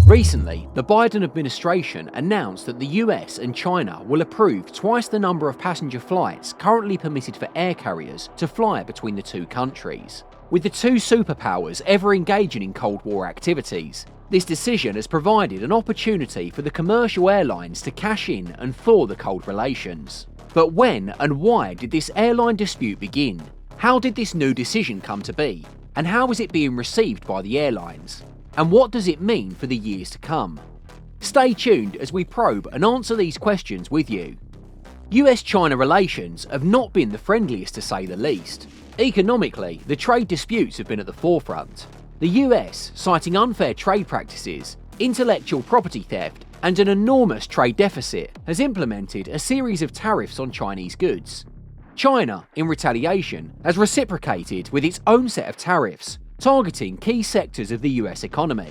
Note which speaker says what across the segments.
Speaker 1: Recently, the Biden administration announced that the US and China will approve twice the number of passenger flights currently permitted for air carriers to fly between the two countries. With the two superpowers ever engaging in Cold War activities, this decision has provided an opportunity for the commercial airlines to cash in and thaw the cold relations. But when and why did this airline dispute begin? How did this new decision come to be? And how is it being received by the airlines? And what does it mean for the years to come? Stay tuned as we probe and answer these questions with you. US-China relations have not been the friendliest to say the least. Economically, the trade disputes have been at the forefront. The US, citing unfair trade practices, intellectual property theft, and an enormous trade deficit, has implemented a series of tariffs on Chinese goods. China, in retaliation, has reciprocated with its own set of tariffs, targeting key sectors of the US economy.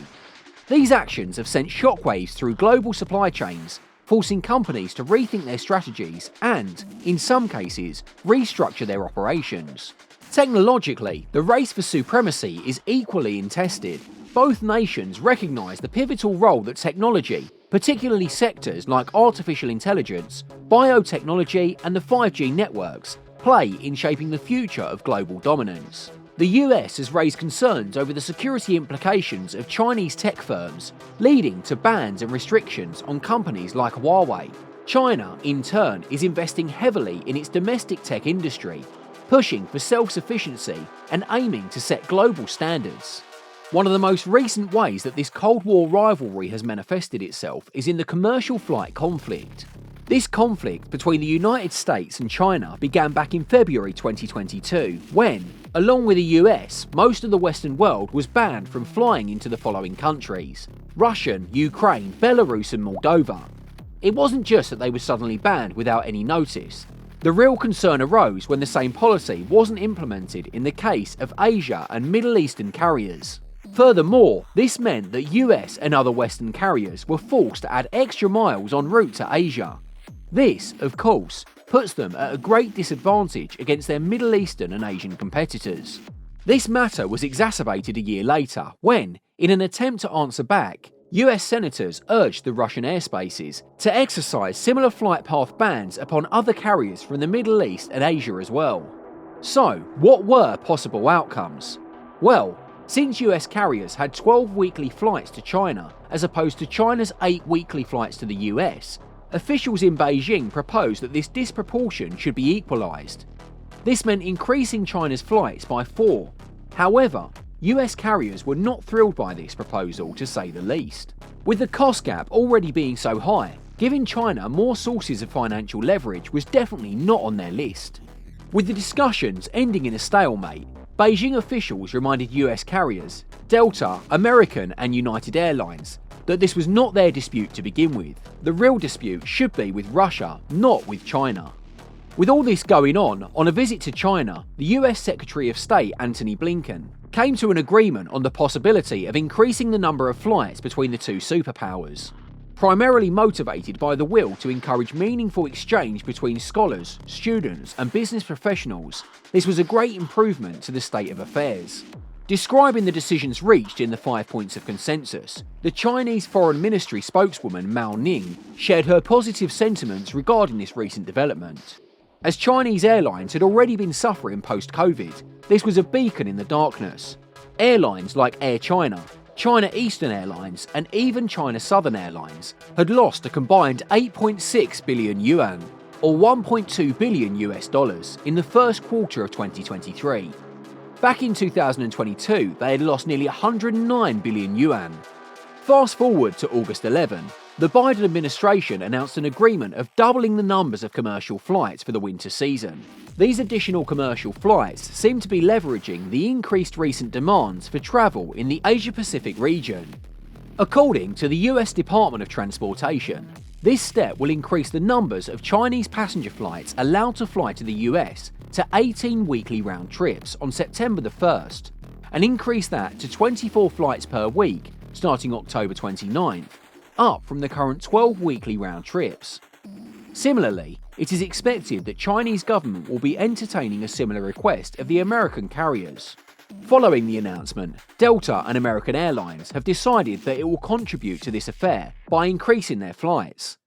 Speaker 1: These actions have sent shockwaves through global supply chains, forcing companies to rethink their strategies and, in some cases, restructure their operations. Technologically, the race for supremacy is equally contested. Both nations recognise the pivotal role that technology, particularly sectors like artificial intelligence, biotechnology and the 5G networks, play in shaping the future of global dominance. The US has raised concerns over the security implications of Chinese tech firms, leading to bans and restrictions on companies like Huawei. China, in turn, is investing heavily in its domestic tech industry, pushing for self-sufficiency and aiming to set global standards. One of the most recent ways that this Cold War rivalry has manifested itself is in the commercial flight conflict. This conflict between the United States and China began back in February 2022, when, along with the US, most of the Western world was banned from flying into the following countries: Russia, Ukraine, Belarus and Moldova. It wasn't just that they were suddenly banned without any notice. The real concern arose when the same policy wasn't implemented in the case of Asia and Middle Eastern carriers. Furthermore, this meant that US and other Western carriers were forced to add extra miles en route to Asia. This, of course, puts them at a great disadvantage against their Middle Eastern and Asian competitors. This matter was exacerbated a year later when, in an attempt to answer back, US senators urged the Russian airspaces to exercise similar flight path bans upon other carriers from the Middle East and Asia as well. So, what were possible outcomes? Well, since US carriers had 12 weekly flights to China as opposed to China's 8 weekly flights to the US, officials in Beijing proposed that this disproportion should be equalised. This meant increasing China's flights by 4. However, US carriers were not thrilled by this proposal, to say the least. With the cost gap already being so high, giving China more sources of financial leverage was definitely not on their list. With the discussions ending in a stalemate, Beijing officials reminded US carriers, Delta, American and United Airlines, that this was not their dispute to begin with. The real dispute should be with Russia, not with China. With all this going on a visit to China, the US Secretary of State Antony Blinken came to an agreement on the possibility of increasing the number of flights between the two superpowers. Primarily motivated by the will to encourage meaningful exchange between scholars, students and business professionals, this was a great improvement to the state of affairs. Describing the decisions reached in the 5 points of consensus, the Chinese Foreign Ministry spokeswoman Mao Ning shared her positive sentiments regarding this recent development. As Chinese airlines had already been suffering post-COVID, this was a beacon in the darkness. Airlines like Air China, China Eastern Airlines and even China Southern Airlines had lost a combined 8.6 billion yuan, or $1.2 billion in the first quarter of 2023. Back in 2022, they had lost nearly 109 billion yuan. Fast forward to August 11, the Biden administration announced an agreement of doubling the numbers of commercial flights for the winter season. These additional commercial flights seem to be leveraging the increased recent demands for travel in the Asia-Pacific region. According to the US Department of Transportation, this step will increase the numbers of Chinese passenger flights allowed to fly to the US to 18 weekly round trips on September the 1st, and increase that to 24 flights per week starting October 29th, up from the current 12 weekly round trips. Similarly, it is expected that Chinese government will be entertaining a similar request of the American carriers. Following the announcement, Delta and American Airlines have decided that it will contribute to this affair by increasing their flights.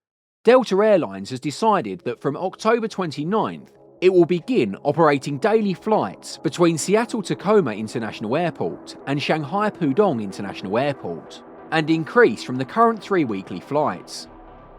Speaker 1: Delta Airlines has decided that from October 29th, it will begin operating daily flights between Seattle-Tacoma International Airport and Shanghai Pudong International Airport, and increase from the current 3 weekly flights.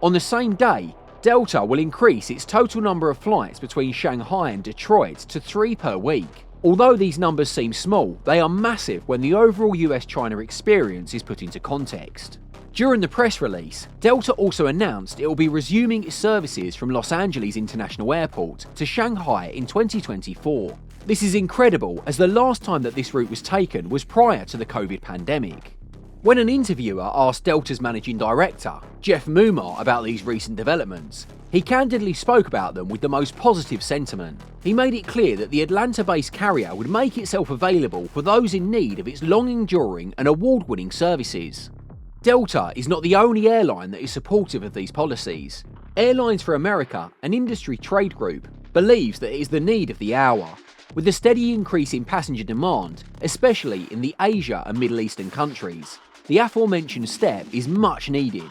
Speaker 1: On the same day, Delta will increase its total number of flights between Shanghai and Detroit to 3 per week. Although these numbers seem small, they are massive when the overall US-China experience is put into context. During the press release, Delta also announced it will be resuming its services from Los Angeles International Airport to Shanghai in 2024. This is incredible, as the last time that this route was taken was prior to the COVID pandemic. When an interviewer asked Delta's managing director, Jeff Mumar, about these recent developments, he candidly spoke about them with the most positive sentiment. He made it clear that the Atlanta-based carrier would make itself available for those in need of its long-enduring and award-winning services. Delta is not the only airline that is supportive of these policies. Airlines for America, an industry trade group, believes that it is the need of the hour. With the steady increase in passenger demand, especially in the Asia and Middle Eastern countries, the aforementioned step is much needed.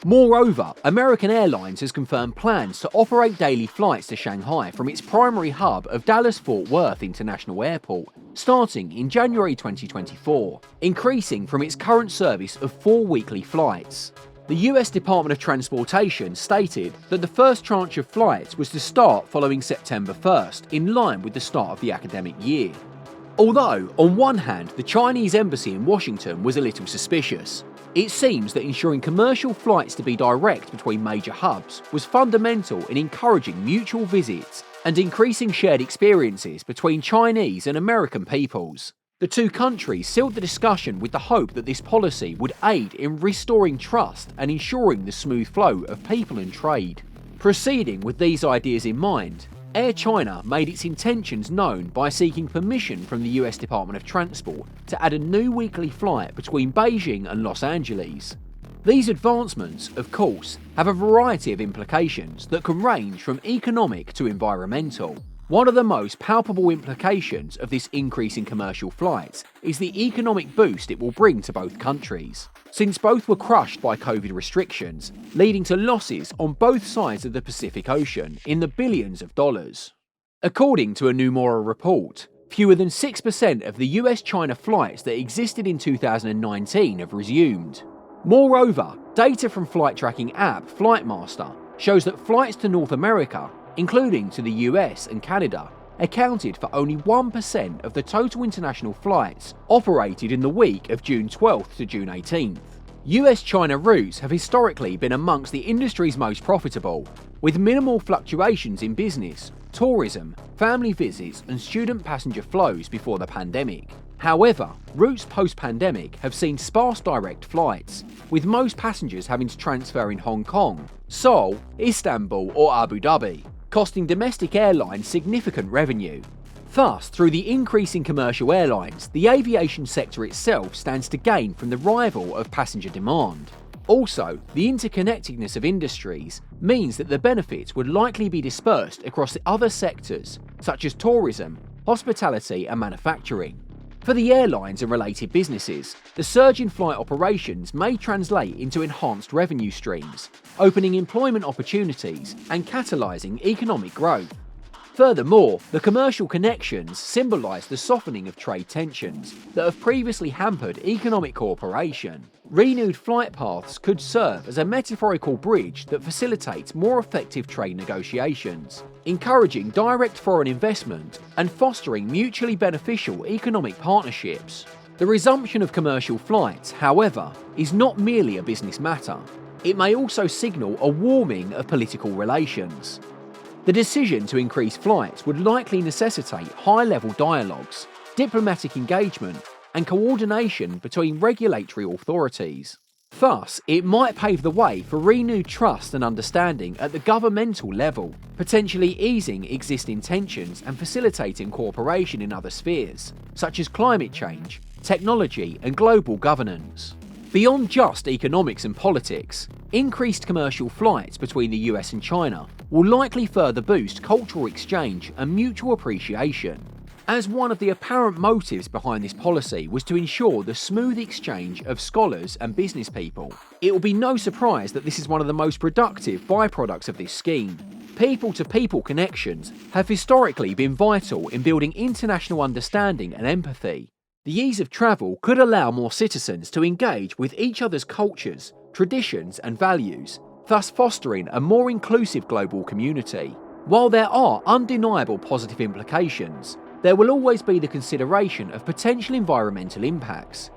Speaker 1: Moreover, American Airlines has confirmed plans to operate daily flights to Shanghai from its primary hub of Dallas-Fort Worth International Airport, starting in January 2024, increasing from its current service of 4 weekly flights. The US Department of Transportation stated that the first tranche of flights was to start following September 1st, in line with the start of the academic year. Although, on one hand, the Chinese embassy in Washington was a little suspicious, it seems that ensuring commercial flights to be direct between major hubs was fundamental in encouraging mutual visits and increasing shared experiences between Chinese and American peoples. The two countries sealed the discussion with the hope that this policy would aid in restoring trust and ensuring the smooth flow of people and trade. Proceeding with these ideas in mind, Air China made its intentions known by seeking permission from the US Department of Transport to add a new weekly flight between Beijing and Los Angeles. These advancements, of course, have a variety of implications that can range from economic to environmental. One of the most palpable implications of this increase in commercial flights is the economic boost it will bring to both countries, since both were crushed by COVID restrictions, leading to losses on both sides of the Pacific Ocean in the billions of dollars. According to a Nomura report, fewer than 6% of the US-China flights that existed in 2019 have resumed. Moreover, data from flight tracking app Flightmaster shows that flights to North America, including to the US and Canada, accounted for only 1% of the total international flights operated in the week of June 12th to June 18th. US-China routes have historically been amongst the industry's most profitable, with minimal fluctuations in business, tourism, family visits and student passenger flows before the pandemic. However, routes post-pandemic have seen sparse direct flights, with most passengers having to transfer in Hong Kong, Seoul, Istanbul or Abu Dhabi, costing domestic airlines significant revenue. Thus, through the increase in commercial airlines, the aviation sector itself stands to gain from the rival of passenger demand. Also, the interconnectedness of industries means that the benefits would likely be dispersed across the other sectors, such as tourism, hospitality and manufacturing. For the airlines and related businesses, the surge in flight operations may translate into enhanced revenue streams, opening employment opportunities and catalysing economic growth. Furthermore, the commercial connections symbolise the softening of trade tensions that have previously hampered economic cooperation. Renewed flight paths could serve as a metaphorical bridge that facilitates more effective trade negotiations, encouraging direct foreign investment and fostering mutually beneficial economic partnerships. The resumption of commercial flights, however, is not merely a business matter. It may also signal a warming of political relations. The decision to increase flights would likely necessitate high-level dialogues, diplomatic engagement, and coordination between regulatory authorities. Thus, it might pave the way for renewed trust and understanding at the governmental level, potentially easing existing tensions and facilitating cooperation in other spheres, such as climate change, technology, and global governance. Beyond just economics and politics, increased commercial flights between the US and China will likely further boost cultural exchange and mutual appreciation. as one of the apparent motives behind this policy was to ensure the smooth exchange of scholars and business people. It will be no surprise that this is one of the most productive byproducts of this scheme. People-to-people connections have historically been vital in building international understanding and empathy. The ease of travel could allow more citizens to engage with each other's cultures, traditions and values, thus fostering a more inclusive global community. While there are undeniable positive implications, there will always be the consideration of potential environmental impacts.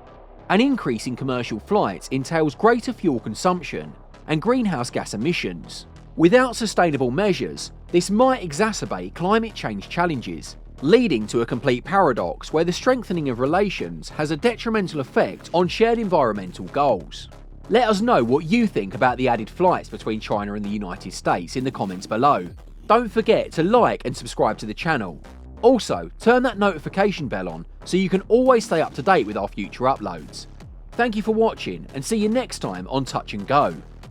Speaker 1: An increase in commercial flights entails greater fuel consumption and greenhouse gas emissions. Without sustainable measures, this might exacerbate climate change challenges, leading to a complete paradox where the strengthening of relations has a detrimental effect on shared environmental goals. Let us know what you think about the added flights between China and the United States in the comments below. Don't forget to like and subscribe to the channel. Also, turn that notification bell on so you can always stay up to date with our future uploads. Thank you for watching and see you next time on Touch and Go.